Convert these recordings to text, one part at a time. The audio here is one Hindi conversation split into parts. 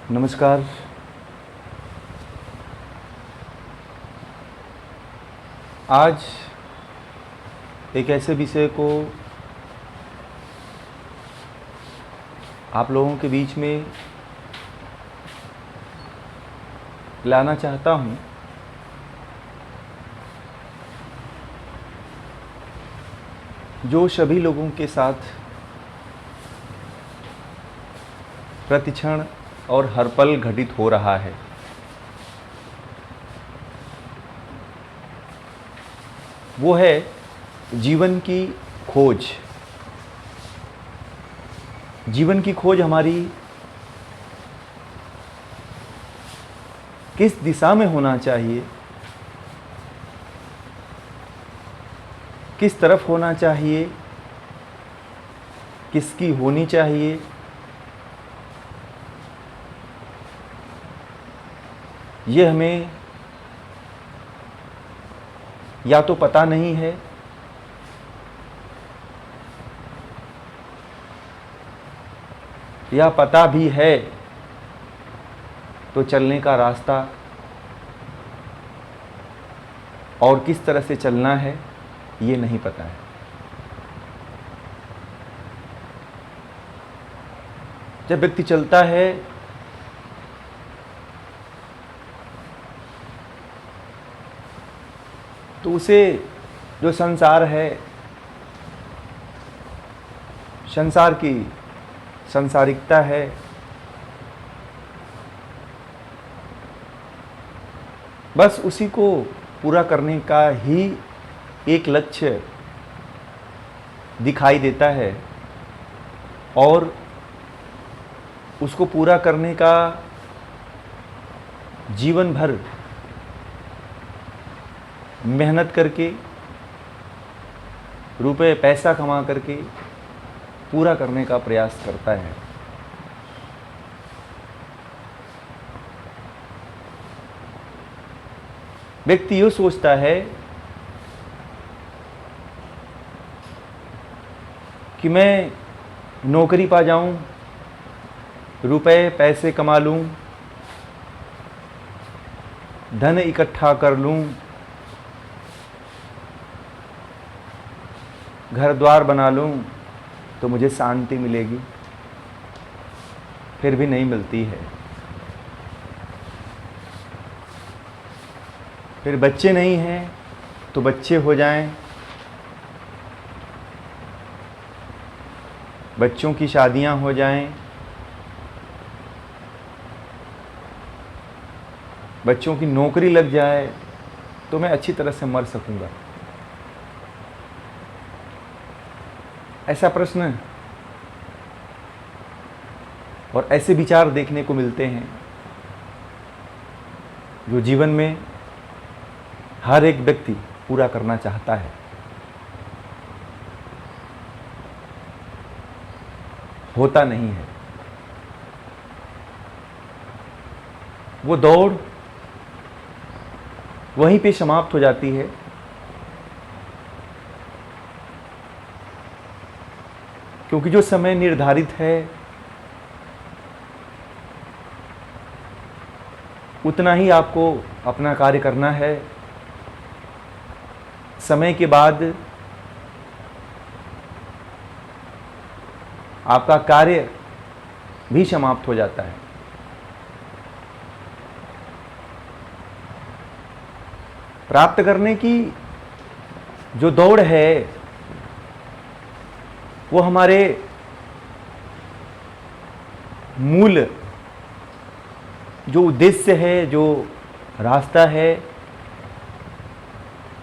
नमस्कार। आज एक ऐसे विषय को आप लोगों के बीच में लाना चाहता हूँ, जो सभी लोगों के साथ प्रतिक्षण और हर पल घटित हो रहा है। वो है जीवन की खोज। जीवन की खोज हमारी किस दिशा में होना चाहिए, किस तरफ होना चाहिए, किसकी होनी चाहिए, ये हमें या तो पता नहीं है या पता भी है तो चलने का रास्ता और किस तरह से चलना है ये नहीं पता है। जब व्यक्ति चलता है तो उसे जो संसार है, संसार की सांसारिकता है, बस उसी को पूरा करने का ही एक लक्ष्य दिखाई देता है और उसको पूरा करने का जीवन भर मेहनत करके, रुपए पैसा कमा करके पूरा करने का प्रयास करता है। व्यक्ति ये सोचता है कि मैं नौकरी पा जाऊं, रुपए पैसे कमा लूं, धन इकट्ठा कर लूं, घर द्वार बना लूं तो मुझे शांति मिलेगी। फिर भी नहीं मिलती है। फिर बच्चे नहीं हैं तो बच्चे हो जाएं, बच्चों की शादियां हो जाएं, बच्चों की नौकरी लग जाए तो मैं अच्छी तरह से मर सकूंगा। ऐसा प्रश्न और ऐसे विचार देखने को मिलते हैं जो जीवन में हर एक व्यक्ति पूरा करना चाहता है। होता नहीं है। वो दौड़ वहीं पे समाप्त हो जाती है। क्योंकि जो समय निर्धारित है उतना ही आपको अपना कार्य करना है। समय के बाद आपका कार्य भी समाप्त हो जाता है। प्राप्त करने की जो दौड़ है वो हमारे मूल जो उद्देश्य है, जो रास्ता है,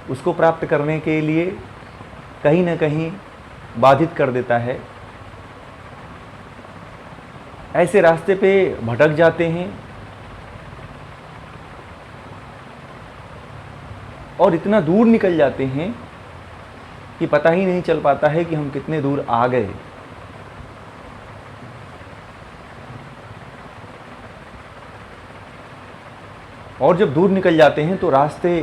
उसको प्राप्त करने के लिए कहीं ना कहीं बाधित कर देता है। ऐसे रास्ते पे भटक जाते हैं और इतना दूर निकल जाते हैं कि पता ही नहीं चल पाता है कि हम कितने दूर आ गए। और जब दूर निकल जाते हैं तो रास्ते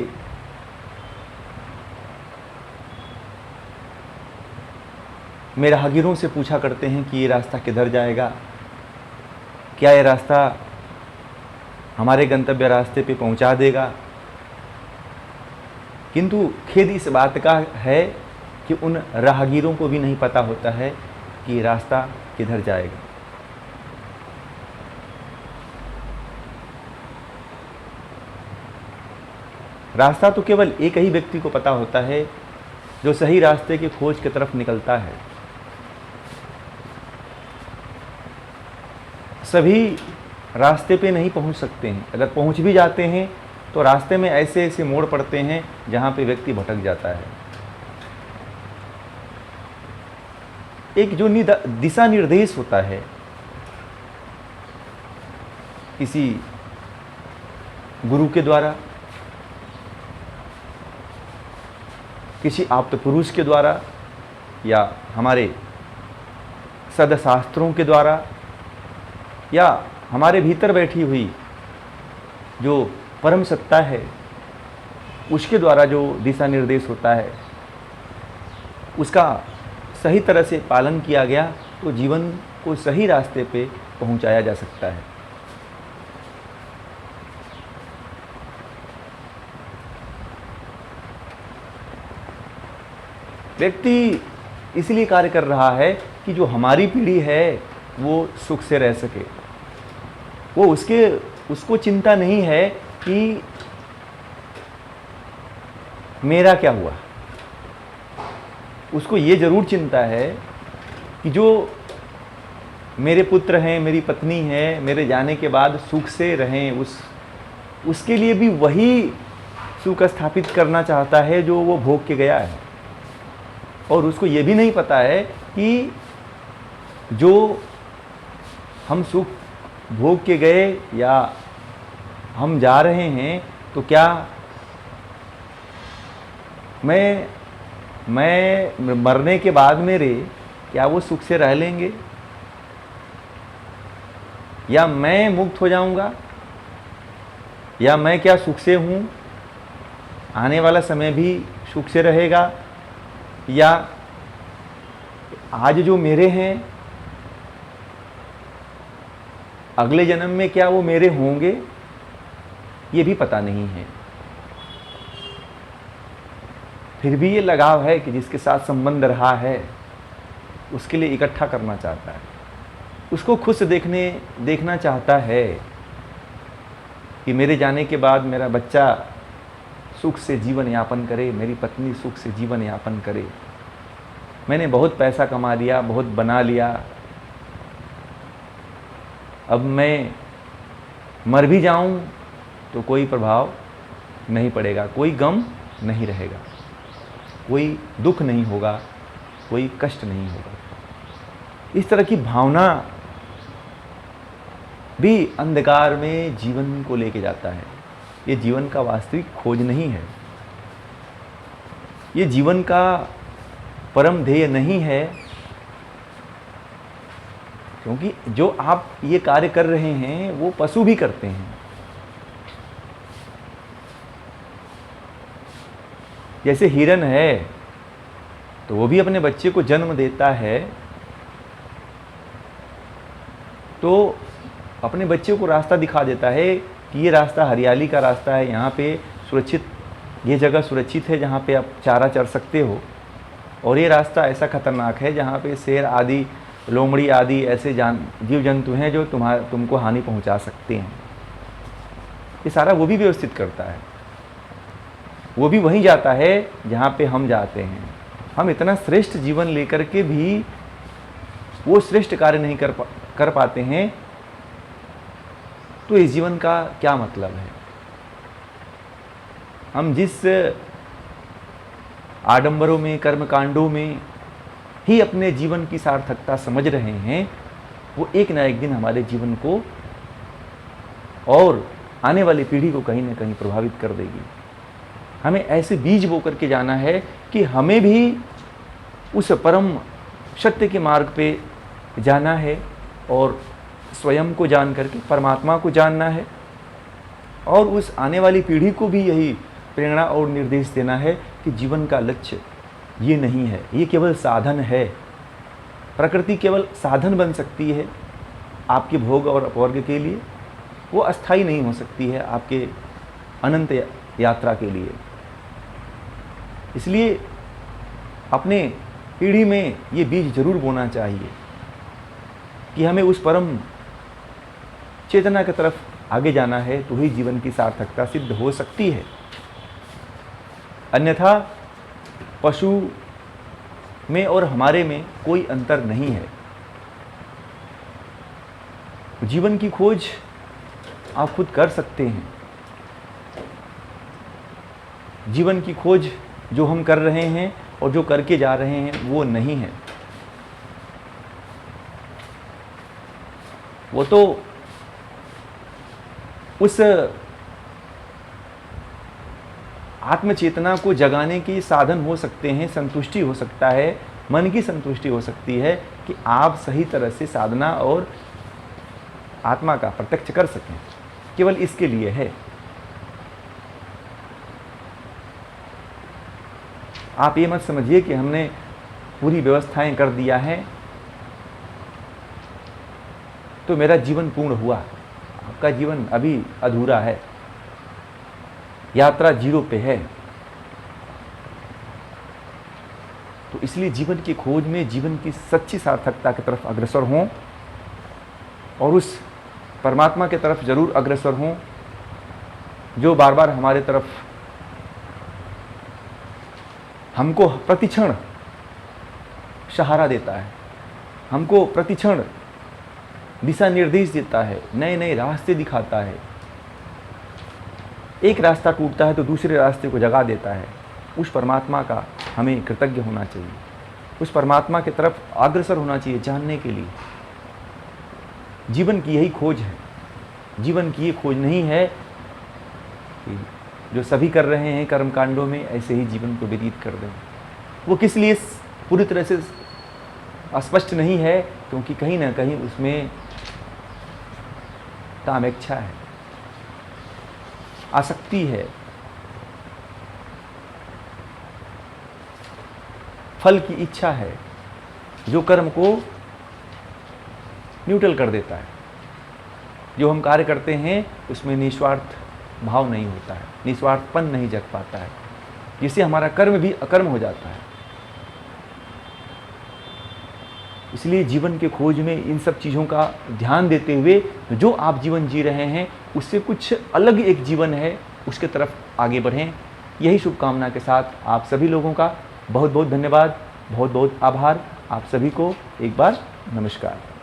मेरे राहगीरों से पूछा करते हैं कि ये रास्ता किधर जाएगा, क्या ये रास्ता हमारे गंतव्य रास्ते पे पहुंचा देगा। किंतु खेद इस बात का है कि उन राहगीरों को भी नहीं पता होता है कि रास्ता किधर जाएगा। रास्ता तो केवल एक ही व्यक्ति को पता होता है, जो सही रास्ते की खोज की तरफ निकलता है। सभी रास्ते पे नहीं पहुंच सकते हैं, अगर पहुंच भी जाते हैं तो रास्ते में ऐसे ऐसे मोड़ पड़ते हैं जहां पे व्यक्ति भटक जाता है। एक जो दिशा निर्देश होता है किसी गुरु के द्वारा, किसी आप्त पुरुष के द्वारा, या हमारे सदशास्त्रों के द्वारा, या हमारे भीतर बैठी हुई जो परम सत्ता है उसके द्वारा जो दिशा निर्देश होता है, उसका सही तरह से पालन किया गया तो जीवन को सही रास्ते पे पहुंचाया जा सकता है। व्यक्ति इसलिए कार्य कर रहा है कि जो हमारी पीढ़ी है वो सुख से रह सके। वो उसको चिंता नहीं है कि मेरा क्या हुआ। उसको ये जरूर चिंता है कि जो मेरे पुत्र हैं, मेरी पत्नी है, मेरे जाने के बाद सुख से रहें, उसके लिए भी वही सुख स्थापित करना चाहता है जो वो भोग के गया है। और उसको ये भी नहीं पता है कि जो हम सुख भोग के गए या हम जा रहे हैं तो क्या मैं मरने के बाद मेरे क्या वो सुख से रह लेंगे, या मैं मुक्त हो जाऊंगा, या मैं क्या सुख से हूँ, आने वाला समय भी सुख से रहेगा, या आज जो मेरे हैं अगले जन्म में क्या वो मेरे होंगे, ये भी पता नहीं है। फिर भी ये लगाव है कि जिसके साथ संबंध रहा है उसके लिए इकट्ठा करना चाहता है, उसको खुश देखना चाहता है कि मेरे जाने के बाद मेरा बच्चा सुख से जीवन यापन करे, मेरी पत्नी सुख से जीवन यापन करे। मैंने बहुत पैसा कमा लिया, बहुत बना लिया, अब मैं मर भी जाऊं तो कोई प्रभाव नहीं पड़ेगा, कोई गम नहीं रहेगा, कोई दुख नहीं होगा, कोई कष्ट नहीं होगा। इस तरह की भावना भी अंधकार में जीवन को लेके जाता है। ये जीवन का वास्तविक खोज नहीं है, ये जीवन का परम ध्येय नहीं है। क्योंकि जो आप ये कार्य कर रहे हैं वो पशु भी करते हैं। जैसे हिरन है तो वो भी अपने बच्चे को जन्म देता है तो अपने बच्चे को रास्ता दिखा देता है कि ये रास्ता हरियाली का रास्ता है, यहाँ पे सुरक्षित, ये जगह सुरक्षित है जहाँ पे आप चारा चर सकते हो, और ये रास्ता ऐसा खतरनाक है जहाँ पे शेर आदि, लोमड़ी आदि ऐसे जीव जंतु हैं जो तुमको हानि पहुँचा सकते हैं। ये सारा वो भी व्यवस्थित करता है, वो भी वहीं जाता है जहाँ पे हम जाते हैं। हम इतना श्रेष्ठ जीवन लेकर के भी वो श्रेष्ठ कार्य नहीं कर पाते हैं, तो इस जीवन का क्या मतलब है। हम जिस आडंबरों में, कर्मकांडों में ही अपने जीवन की सार्थकता समझ रहे हैं, वो एक ना एक दिन हमारे जीवन को और आने वाली पीढ़ी को कहीं ना कहीं प्रभावित कर देगी। हमें ऐसे बीज बो करके जाना है कि हमें भी उस परम सत्य के मार्ग पे जाना है और स्वयं को जान करके परमात्मा को जानना है, और उस आने वाली पीढ़ी को भी यही प्रेरणा और निर्देश देना है कि जीवन का लक्ष्य ये नहीं है, ये केवल साधन है। प्रकृति केवल साधन बन सकती है आपके भोग और अपवर्ग के लिए, वो अस्थाई नहीं हो सकती है आपके अनंत यात्रा के लिए। इसलिए अपने पीढ़ी में ये बीज जरूर बोना चाहिए कि हमें उस परम चेतना की तरफ आगे जाना है, तो ही जीवन की सार्थकता सिद्ध हो सकती है। अन्यथा पशु में और हमारे में कोई अंतर नहीं है। जीवन की खोज आप खुद कर सकते हैं। जीवन की खोज जो हम कर रहे हैं और जो करके जा रहे हैं वो नहीं है, वो तो उस आत्मचेतना को जगाने की साधन हो सकते हैं, संतुष्टि हो सकता है, मन की संतुष्टि हो सकती है कि आप सही तरह से साधना और आत्मा का प्रत्यक्ष कर सकें, केवल इसके लिए है। आप ये मत समझिए कि हमने पूरी व्यवस्थाएं कर दिया है तो मेरा जीवन पूर्ण हुआ। आपका जीवन अभी अधूरा है, यात्रा जीरो पे है। तो इसलिए जीवन की खोज में जीवन की सच्ची सार्थकता की तरफ अग्रसर हों और उस परमात्मा की तरफ जरूर अग्रसर हों जो बार बार हमारे तरफ हमको प्रतिक्षण सहारा देता है, हमको प्रतिक्षण दिशा निर्देश देता है, नए नए रास्ते दिखाता है। एक रास्ता टूटता है तो दूसरे रास्ते को जगा देता है। उस परमात्मा का हमें कृतज्ञ होना चाहिए, उस परमात्मा की तरफ अग्रसर होना चाहिए जानने के लिए। जीवन की यही खोज है। जीवन की ये खोज नहीं है कि जो सभी कर रहे हैं कर्मकांडों में ऐसे ही जीवन को व्यतीत कर दें। वो किस लिए पूरी तरह से स्पष्ट नहीं है, क्योंकि कहीं ना कहीं उसमें कामेच्छा है, आसक्ति है, फल की इच्छा है, जो कर्म को न्यूट्रल कर देता है। जो हम कार्य करते हैं उसमें निस्वार्थ भाव नहीं होता है, निस्वार्थपन नहीं जग पाता है, जिससे हमारा कर्म भी अकर्म हो जाता है। इसलिए जीवन के खोज में इन सब चीज़ों का ध्यान देते हुए जो आप जीवन जी रहे हैं उससे कुछ अलग एक जीवन है, उसके तरफ आगे बढ़ें। यही शुभकामना के साथ आप सभी लोगों का बहुत बहुत धन्यवाद, बहुत बहुत आभार। आप सभी को एक बार नमस्कार।